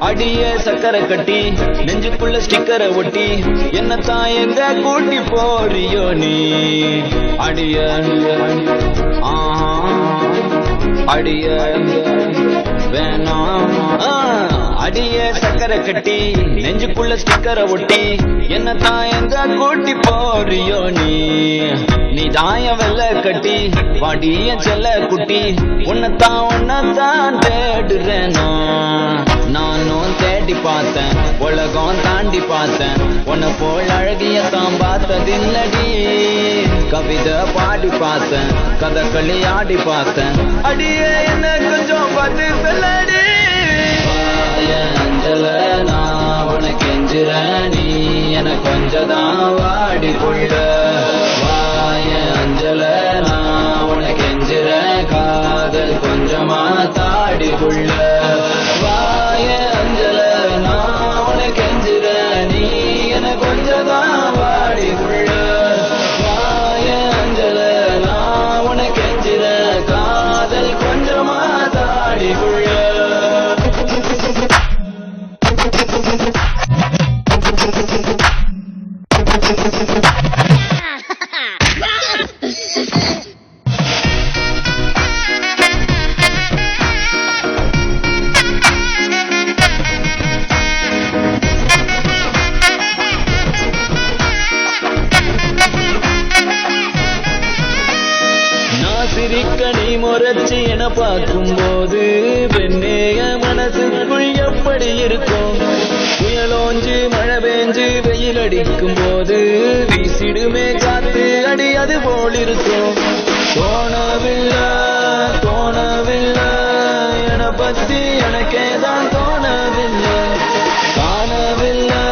அடியே சக்கரை கட்டி நெஞ்சுக்குள்ள ஸ்டிக்கரை ஒட்டி என்னத்தான் எங்க கூட்டி போறியோ நீ அடிய அடிய வேணாம் அடிய சக்கரை கட்டி நெஞ்சுக்குள்ள ஸ்டிக்கரை ஒட்டி என்னத்தான் எங்க கூட்டி போறியோ நீ தாய வெள்ள கட்டி வாடிய செல்ல குட்டி உன்னத்தான் தேடுறேனோ நானும் தேடி பார்த்தேன் உலகம் தாண்டி பார்த்தேன் உன்னை போல் அழகியத்தான் பார்த்ததில்லடி கவிதை பாடி பார்த்தேன் கதகளி ஆடி பார்த்தேன் அடியே என்ன கொஞ்சம் பார்த்து சொல்லடி அஞ்சல நான் உனக்கு எஞ்சிற நீ என கொஞ்சதான் வாடி கொள்ள வாய அஞ்சல நான் உனக்கு எஞ்சிற காதல் கொஞ்சமா தாடி கொள்ள வாய அஞ்சல நான் உனக்கு எஞ்சிற நீ என கொஞ்சதான் வாடி கொள்ள வாய அஞ்சல நான் உனக்கு எஞ்சிற காதல் கொஞ்சமா தாடி கொள்ள சிரிக்கணி முறைச்சி என பார்க்கும் போது பெண்ணேய மனசுக்குள் எப்படி இருக்கும் புயலோஞ்சு மழை பெஞ்சு வெயில் அடிக்கும் போது வீசிடுமே காத்து அடி அது போல் இருக்கும் தோணவில்லை என பத்தி எனக்கேதான் தோணவில்லை காணவில்லை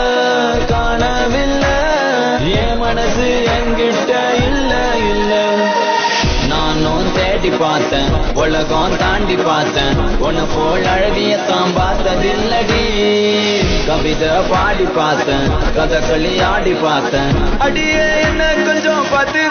என் மனசு என்கிட்ட இல்ல நானும் தேடி பார்த்தேன் உலகம் தாண்டி பார்த்தேன் உன்னை போல் அழகியத்தான் பார்த்ததில்லடி கவிதை பாடி பார்த்தேன் கதகளி ஆடி பார்த்தேன் அடியே என்ன கொஞ்சம் பார்த்து